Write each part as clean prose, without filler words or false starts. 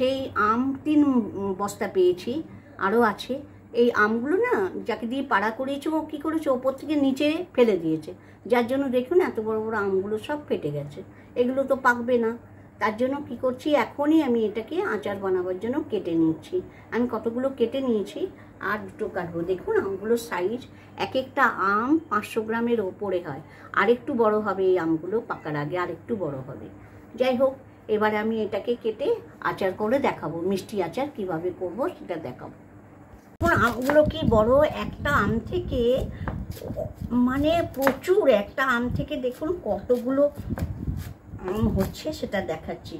সেই আম 3 বস্তা পেয়েছি, আরও আছে। এই আমগুলো না যাকে দিয়ে পাড়া করিয়েছে ও কী করেছে, ওপর থেকে নিচে ফেলে দিয়েছে, যার জন্য দেখুন এত বড় বড় আমগুলো সব ফেটে গেছে। এগুলো তো পাকবে না, তার জন্য কী করছি, এখনই আমি এটাকে আচার বানাবার জন্য কেটে নিচ্ছি। আমি কতগুলো কেটে নিয়েছি, আর 2টো কাটবো। দেখুন আমগুলোর সাইজ, এক একটা আম 500 গ্রামের ওপরে হয়। আরেকটু বড় হবে এই আমগুলো পাকার আগে, আরেকটু বড় হবে। যাই হোক, এবারে আমি এটাকে কেটে আচার করে দেখাবো, মিষ্টি আচার কিভাবে করব সেটা দেখাবো। এখন আমগুলো কি বড়, একটা আম থেকে মানে প্রচুর, একটা আম থেকে দেখুন কতগুলো আম হচ্ছে সেটা দেখাচ্ছি।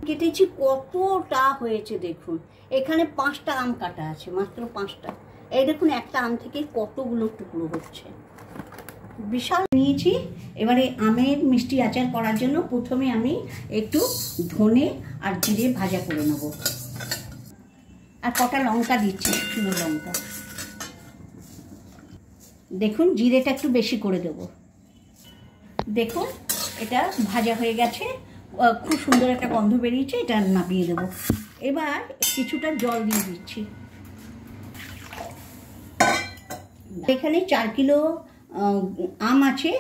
কেটেছি কতটা হয়েছে দেখুন, এখানে 5টা আম কাটা আছে, মাত্র 5টা। এই দেখুন একটা আম থেকে কতগুলো টুকরো হচ্ছে, বিশাল নিয়েছি। এবারে আমের মিষ্টি আচার করার জন্য প্রথমে আমি একটু ধনে আর জিরে ভাজা করে নেব, আর কটা লঙ্কা দিচ্ছি, শুকনো লঙ্কা। দেখুন জিরেটা একটু বেশি করে দেব। দেখুন এটা ভাজা হয়ে গেছে, খুব সুন্দর একটা গন্ধ বেরিয়েছে, এটা নামিয়ে দেব। এবার কিছুটা জল দিয়ে দিচ্ছি। এখানে 4 কিলো আম আছে,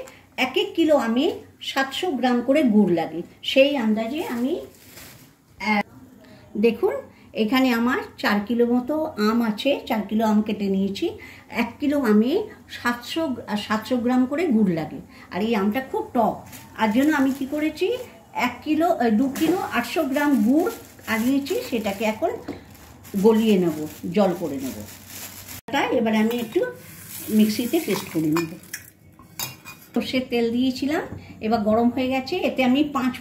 1 কিলো আমে 700 গ্রাম করে গুড় লাগে, সেই আন্দাজে আমি দেখুন এখানে আমার 4 কিলো মতো আম আছে, 4 কিলো আম কেটে নিয়েছি। 1 কিলো আমে 700 গ্রাম করে গুড় লাগে, আর এই আমটা খুব টক, আর জন্য আমি কি করেছি, 2 কিলো 800 গ্রাম গুড় আগিয়েছি, সেটাকে এখন গলিয়ে নেব, জল করে নেব। এবার আমি একটু মিক্সিতে পেস্ট করে নেব। সর্ষের তেল দিয়েছিলাম, এবার গরম হয়ে গেছে, এতে আমি 5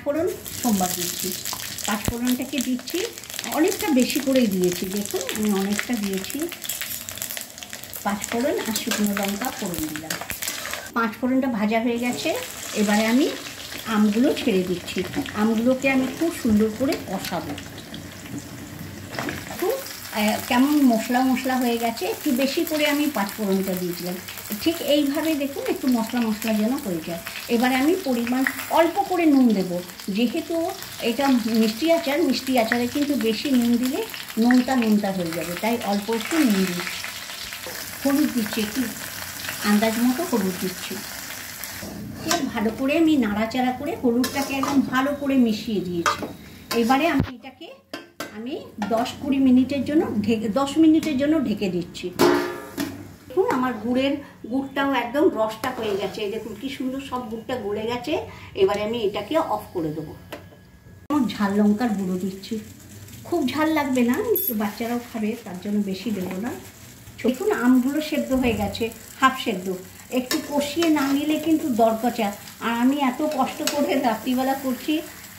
ফোড়ন সোমবার দিচ্ছি। 5 ফোড়নটাকে দিচ্ছি, অনেকটা বেশি করেই দিয়েছি, দেখুন আমি অনেকটা দিয়েছি। 5 ফোড়ন আর শুকনো লঙ্কা ফোড়ন দিলাম। 5 ফোড়নটা ভাজা হয়ে গেছে, এবারে আমি আমগুলো ছেড়ে দিচ্ছি। আমগুলোকে আমি খুব সুন্দর করে কষাবো। কেমন মশলা মশলা হয়ে গেছে, একটু বেশি করে আমি 5 ফোড়নটা দিয়েছিলাম। ঠিক এইভাবে দেখুন একটু মশলা মশলা যেন হয়ে যায়। এবারে আমি পরিমাণ অল্প করে নুন দেব, যেহেতু এটা মিষ্টি আচার, মিষ্টি আচারে কিন্তু বেশি নুন দিলে নুনটা হয়ে যাবে, তাই অল্প একটু নুন দিচ্ছি। হলুদ দিচ্ছি, একটু আন্দাজ মতো হলুদ দিচ্ছি। খুব ভালো করে আমি নাড়াচাড়া করে হলুদটাকে একদম ভালো করে মিশিয়ে দিয়েছি। এবারে আমি এটাকে 10 মিনিটের জন্য ঢেকে দিচ্ছি। দেখুন আমার গুড়টাও একদম রসটা হয়ে গেছে, দেখুন কি সুন্দর সব গুড়টা গলে গেছে। এবারে আমি এটাকে অফ করে দেবো। ঝাল লঙ্কার গুঁড়ো দিচ্ছি, খুব ঝাল লাগবে না, একটু বাচ্চারাও খাবে, তার জন্য বেশি দেবো না। দেখুন আমগুলো সেদ্ধ হয়ে গেছে, হাফ সেদ্ধ, একটু কষিয়ে না নিলে কিন্তু দরকচা। আর আমি এত কষ্ট করে রাত্রিবেলা করছি,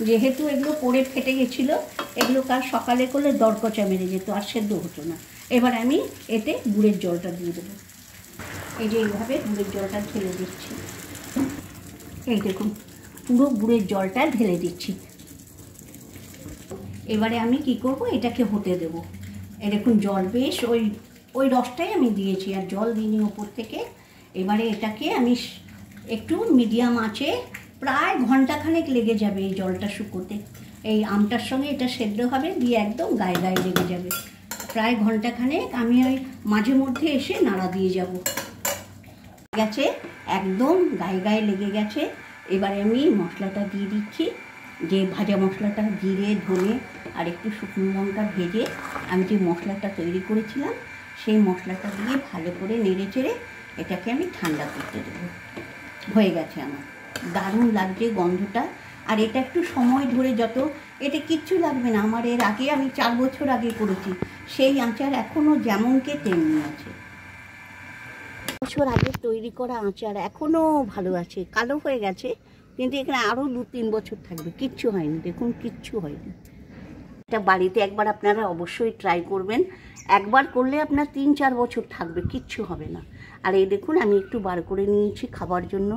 যেহেতু এগুলো পড়ে ফেটে গেছিলো, এগুলো কাল সকালে করলে দরকচা মেরে যেত, আর সেদ্ধ হতো না। এবার আমি এতে গুড়ের জলটা দিয়ে দেবো। এই যে এইভাবে গুড়ের জলটা ঢেলে দিচ্ছি, এই দেখুন পুরো গুড়ের জলটা ঢেলে দিচ্ছি। এবারে আমি কি করব, এটাকে হতে দেব। এই দেখুন জল বেশ ওই রসটাই আমি দিয়েছি, আর জল দিইনি ওপর থেকে। এবারে এটাকে আমি একটু মিডিয়াম আঁচে, প্রায় ঘন্টাখানেক লেগে যাবে এই জলটা শুকোতে। এই আমটার সঙ্গে এটা সেদ্ধ হবে, দিয়ে একদম গায়ে গায়ে লেগে যাবে। প্রায় ঘন্টাখানেক আমি ওই মাঝে মধ্যে এসে নাড়া দিয়ে যাব। গেছে একদম গায়ে গায়ে লেগে গেছে। এবারে আমি মশলাটা দিয়ে দিচ্ছি, যে ভাজা মশলাটা, জিরে ধনে আর একটু শুকনো লঙ্কা ভেজে আমি যে মশলাটা তৈরি করেছিলাম, সেই মশলাটা দিয়ে ভালো করে নেড়ে চেড়ে এটাকে আমি ঠান্ডা করতে দেবো। হয়ে গেছে আমার, দারুণ লাগছে গন্ধটা। আর এটা একটু সময় ধরে, এটা কিচ্ছু লাগবে না। আমার এর আগে আমি 4 বছর আগে করেছি, সেই আচার এখনও যেমনকে তেমনি আছে। বছর আগে তৈরি করা আচার এখনও ভালো আছে, কালো হয়ে গেছে, কিন্তু এখানে আরও 2-3 বছর থাকবে, কিচ্ছু হয়নি, দেখুন কিচ্ছু হয়নি। এটা বাড়িতে একবার আপনারা অবশ্যই ট্রাই করবেন, একবার করলে আপনার 3-4 বছর থাকবে, কিচ্ছু হবে না। আর এই দেখুন আমি একটু বার করে নিয়েছি খাবার জন্য,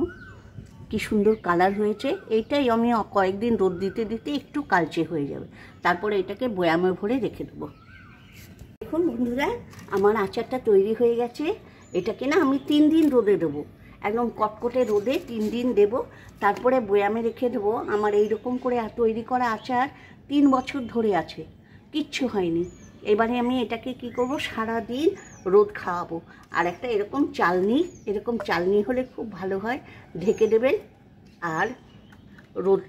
কি সুন্দর কালার হয়েছে। এইটাই আমি কয়েকদিন রোদ দিতে দিতে একটু কালচে হয়ে যাবে, তারপরে এটাকে বয়ামে ভরে রেখে দেবো। দেখুন বন্ধুরা, আমার আচারটা তৈরি হয়ে গেছে। এটাকে না আমি 3 দিন রোদে দেবো, একদম কটকটে রোদে 3 দিন দেব, তারপরে বয়ামে রেখে দেবো। আমার এই রকম করে তৈরি করা আচার 3 বছর ধরে আছে, কিচ্ছু হয়নি। এবারে আমি এটাকে কি করব, সারা দিন রোদ খাওয়াবো। আর একটা এরকম চালনি হলে খুব ভালো হয়, ঢেকে দেবেন আর রোদটা